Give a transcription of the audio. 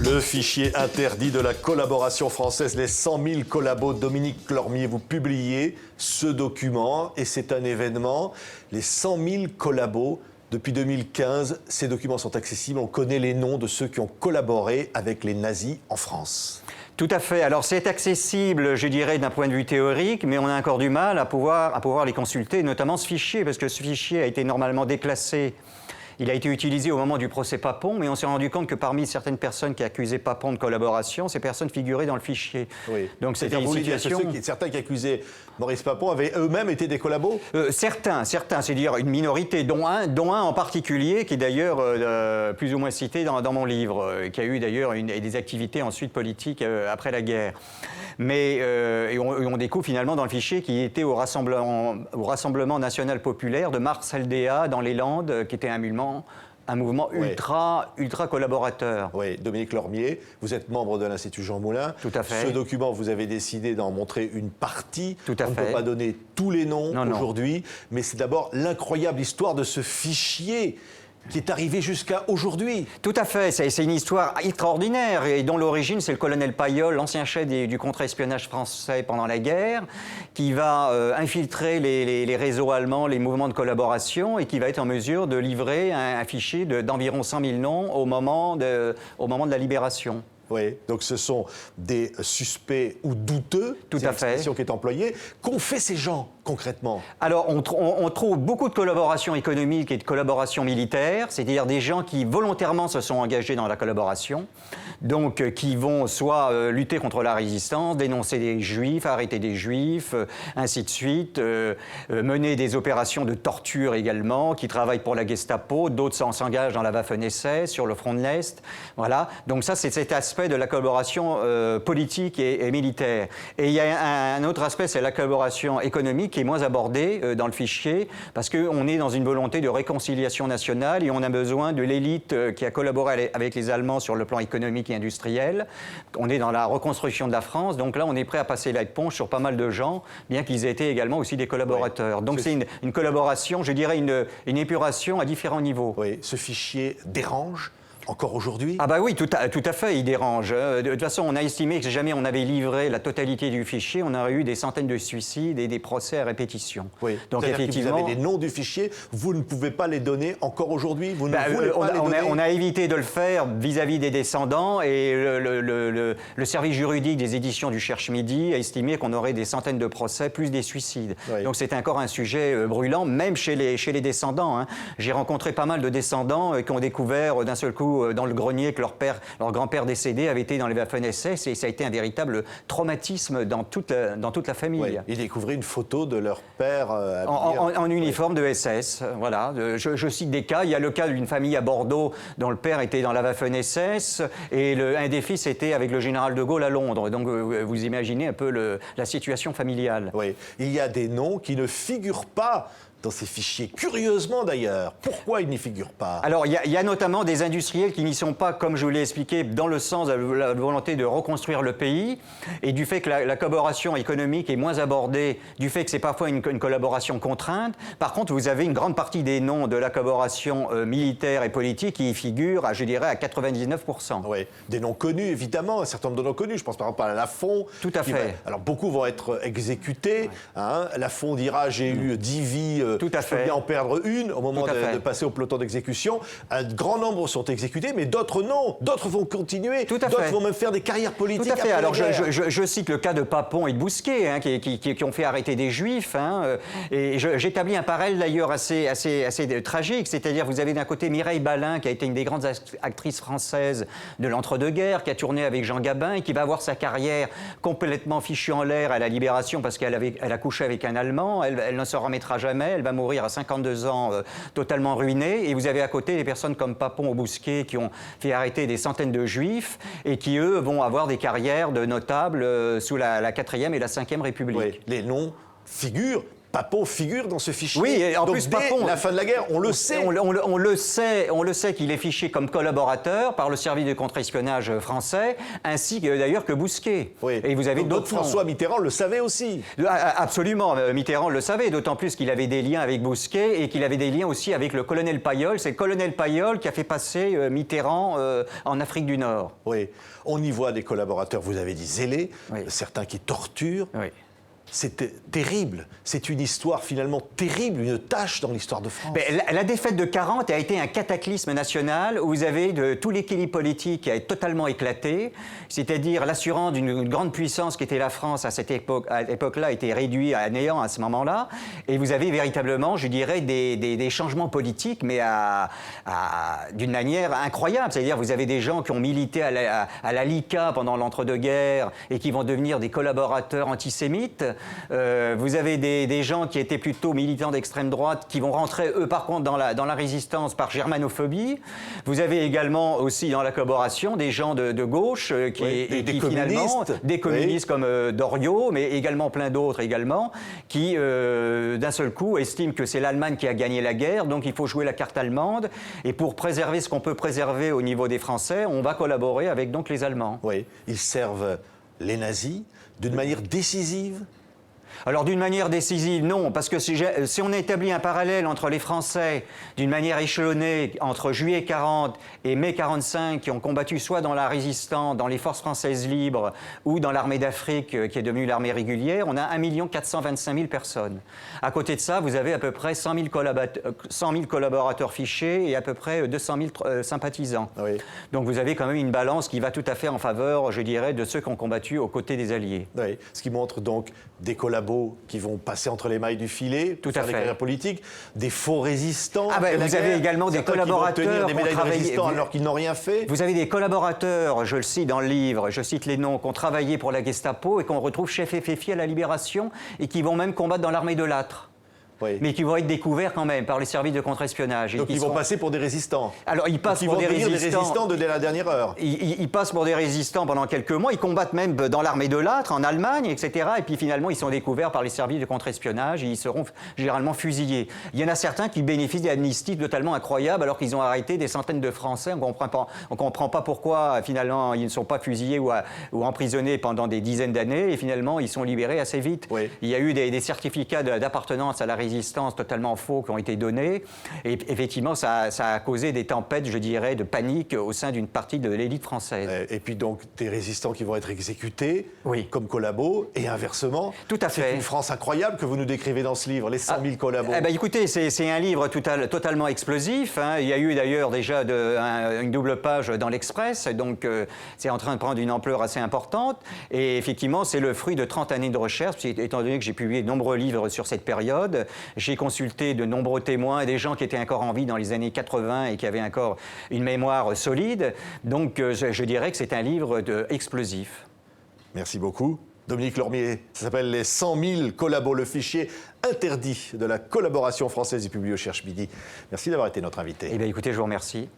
Le fichier interdit de la collaboration française, les 100 000 collabos. Dominique Lormier, vous publiez ce document et c'est un événement. Les 100 000 collabos, depuis 2015, ces documents sont accessibles. On connaît les noms de ceux qui ont collaboré avec les nazis en France. Tout à fait. Alors c'est accessible, je dirais, d'un point de vue théorique, mais on a encore du mal à pouvoir les consulter, notamment ce fichier, parce que ce fichier a été normalement déclassé. Il a été utilisé au moment du procès Papon, mais on s'est rendu compte que parmi certaines personnes qui accusaient Papon de collaboration, ces personnes figuraient dans le fichier. Oui. Donc c'était une situation... Certains qui accusaient Maurice Papon avaient eux-mêmes été des collabos Certains, c'est-à-dire une minorité, dont un en particulier, qui est d'ailleurs plus ou moins cité dans mon livre, qui a eu d'ailleurs des activités ensuite politiques après la guerre. Mais et on découvre finalement dans le fichier qu'il était au Rassemblement national populaire de Mars-Aldea dans les Landes, qui était un mouvement ultra collaborateur. Oui, Dominique Lormier, vous êtes membre de l'Institut Jean Moulin. Tout à fait. Ce document, vous avez décidé d'en montrer une partie. Tout à fait. On ne peut pas donner tous les noms aujourd'hui, mais c'est d'abord l'incroyable histoire de ce fichier qui est arrivé jusqu'à aujourd'hui. Tout à fait, c'est une histoire extraordinaire et dont l'origine, c'est le colonel Paillol, l'ancien chef du contre-espionnage français pendant la guerre, qui va infiltrer les réseaux allemands, les mouvements de collaboration et qui va être en mesure de livrer un fichier d'environ 100 000 noms au moment de la libération. Oui, donc ce sont des suspects ou douteux, c'est l'expression qui est employée. Qu'ont fait ces gens concrètement? Alors, on trouve beaucoup de collaboration économique et de collaboration militaire, c'est-à-dire des gens qui volontairement se sont engagés dans la collaboration, donc qui vont soit lutter contre la résistance, dénoncer des juifs, arrêter des juifs, ainsi de suite, mener des opérations de torture également, qui travaillent pour la Gestapo, d'autres s'engagent dans la Waffen-SS, sur le front de l'Est, voilà. Donc ça, c'est cet aspect de la collaboration politique et militaire. Et il y a un autre aspect, c'est la collaboration économique qui est moins abordée dans le fichier parce qu'on est dans une volonté de réconciliation nationale et on a besoin de l'élite qui a collaboré avec les Allemands sur le plan économique et industriel. On est dans la reconstruction de la France, donc là on est prêt à passer l'éponge sur pas mal de gens, bien qu'ils aient été également aussi des collaborateurs. Donc c'est une collaboration, je dirais une épuration à différents niveaux. Oui, ce fichier dérange encore aujourd'hui? Ah bah oui, tout à fait, il dérange. De toute façon, on a estimé que si jamais on avait livré la totalité du fichier, on aurait eu des centaines de suicides et des procès à répétition. Oui, donc effectivement, vous avez les noms du fichier, vous ne pouvez pas les donner encore aujourd'hui? Vous ne voulez pas les donner? On a évité de le faire vis-à-vis des descendants et le service juridique des éditions du Cherche-Midi a estimé qu'on aurait des centaines de procès plus des suicides. Oui. Donc c'est encore un sujet brûlant, même chez les descendants. Hein. J'ai rencontré pas mal de descendants qui ont découvert d'un seul coup dans le grenier que leur grand-père décédé avait été dans les Waffen-SS et ça a été un véritable traumatisme dans toute la famille. Oui. Ils découvraient une photo de leur père en uniforme de SS. Voilà. Je cite des cas. Il y a le cas d'une famille à Bordeaux dont le père était dans la Waffen-SS et un des fils était avec le général de Gaulle à Londres. Donc vous imaginez un peu la situation familiale. Oui. Il y a des noms qui ne figurent pas dans ces fichiers, curieusement d'ailleurs. Pourquoi ils n'y figurent pas? Alors, il y a notamment des industriels qui n'y sont pas, comme je vous l'ai expliqué, dans le sens de la volonté de reconstruire le pays, et du fait que la collaboration économique est moins abordée, du fait que c'est parfois une collaboration contrainte. Par contre, vous avez une grande partie des noms de la collaboration militaire et politique qui y figurent, je dirais, à 99%. Oui, des noms connus, évidemment, un certain nombre de noms connus. Je pense par exemple à Lafont. Tout à fait. Alors, beaucoup vont être exécutés. Oui. Hein. Lafont dira, j'ai eu 10 vies... Tout à fait. Je peux bien en perdre une au moment de passer au peloton d'exécution. Un grand nombre sont exécutés, mais d'autres non. D'autres vont continuer. D'autres vont même faire des carrières politiques. Tout à fait. Alors je cite le cas de Papon et de Bousquet, hein, qui ont fait arrêter des Juifs. Hein, et j'établis un parallèle d'ailleurs assez tragique. C'est-à-dire vous avez d'un côté Mireille Balin, qui a été une des grandes actrices françaises de l'entre-deux-guerres, qui a tourné avec Jean Gabin et qui va avoir sa carrière complètement fichue en l'air à la Libération parce qu'elle a couché avec un Allemand. Elle ne se remettra jamais. Elle va mourir à 52 ans totalement ruinée. Et vous avez à côté des personnes comme Papon ou Bousquet qui ont fait arrêter des centaines de Juifs et qui, eux, vont avoir des carrières de notables sous la 4e et la 5e République. Oui, les noms figurent Papon figure dans ce fichier. Oui, et en Donc, plus, dès Papon, la fin de la guerre, on le sait. On le sait qu'il est fiché comme collaborateur par le service de contre-espionnage français, ainsi que d'ailleurs que Bousquet. Oui. Et vous avez donc d'autres François Mitterrand le savait aussi. Absolument, Mitterrand le savait, d'autant plus qu'il avait des liens avec Bousquet et qu'il avait des liens aussi avec le colonel Paillol. C'est le colonel Paillol qui a fait passer Mitterrand en Afrique du Nord. Oui, on y voit des collaborateurs, vous avez dit zélés, Oui. certains qui torturent. Oui. C'est terrible. C'est une histoire finalement terrible, une tâche dans l'histoire de France. Ben, la défaite de 40 a été un cataclysme national où vous avez tout l'équilibre politique qui a totalement éclaté, c'est-à-dire l'assurance d'une grande puissance qui était la France à cette époque-là était réduit à néant à ce moment-là, et vous avez véritablement, je dirais, des changements politiques, mais d'une manière incroyable. C'est-à-dire vous avez des gens qui ont milité à la LICA pendant l'entre-deux-guerres et qui vont devenir des collaborateurs antisémites. Vous avez des gens qui étaient plutôt militants d'extrême droite qui vont rentrer, eux, par contre, dans la résistance par germanophobie. Vous avez également aussi dans la collaboration des gens de gauche des finalement, communistes. des communistes comme Doriot, mais également plein d'autres également, qui d'un seul coup estiment que c'est l'Allemagne qui a gagné la guerre, donc il faut jouer la carte allemande. Et pour préserver ce qu'on peut préserver au niveau des Français, on va collaborer avec donc les Allemands. Oui, ils servent les nazis d'une manière décisive. Alors d'une manière décisive, non, parce que si on établit un parallèle entre les Français d'une manière échelonnée entre juillet 40 et mai 45 qui ont combattu soit dans la résistance, dans les forces françaises libres ou dans l'armée d'Afrique qui est devenue l'armée régulière, on a 1 425 000 personnes. À côté de ça, vous avez à peu près 100 000 collaborateurs fichés et à peu près 200 000 sympathisants. Oui. Donc vous avez quand même une balance qui va tout à fait en faveur, je dirais, de ceux qui ont combattu aux côtés des Alliés. Oui, ce qui montre donc des collabos qui vont passer entre les mailles du filet, tout à faire des fait. carrières politiques, des faux résistants. Vous avez également des collaborateurs qui vont obtenir des médailles de résistants alors qu'ils n'ont rien fait. Vous avez des collaborateurs, je le cite dans le livre, je cite les noms, qui ont travaillé pour la Gestapo et qu'on retrouve chef FFI à la Libération et qui vont même combattre dans l'armée de Lattre. Oui. Mais qui vont être découverts quand même par les services de contre-espionnage. Donc ils vont passer pour des résistants. Alors ils passent pour des résistants de la dernière heure. Ils passent pour des résistants pendant quelques mois, ils combattent même dans l'armée de Lattre, en Allemagne, etc. Et puis finalement, ils sont découverts par les services de contre-espionnage et ils seront généralement fusillés. Il y en a certains qui bénéficient d'amnisties totalement incroyables alors qu'ils ont arrêté des centaines de Français. On ne comprend pas pourquoi finalement ils ne sont pas fusillés ou emprisonnés pendant des dizaines d'années et finalement ils sont libérés assez vite. Oui. Il y a eu des certificats d'appartenance à la résistance totalement faux qui ont été donnés. Et effectivement, ça a causé des tempêtes, je dirais, de panique au sein d'une partie de l'élite française. Et puis donc des résistants qui vont être exécutés Oui. comme collabos et inversement. Tout à fait. C'est une France incroyable que vous nous décrivez dans ce livre, les 100 000 collabos. Écoutez, c'est un livre totalement explosif. Hein. Il y a eu d'ailleurs déjà une double page dans l'Express, donc c'est en train de prendre une ampleur assez importante. Et effectivement, c'est le fruit de 30 années de recherche, étant donné que j'ai publié de nombreux livres sur cette période. J'ai consulté de nombreux témoins et des gens qui étaient encore en vie dans les années 80 et qui avaient encore une mémoire solide. Donc je dirais que c'est un livre explosif. Merci beaucoup. Dominique Lormier, ça s'appelle les 100 000 collabos, le fichier interdit de la collaboration française du publié au Cherche Midi. Merci d'avoir été notre invité. Eh bien écoutez, je vous remercie.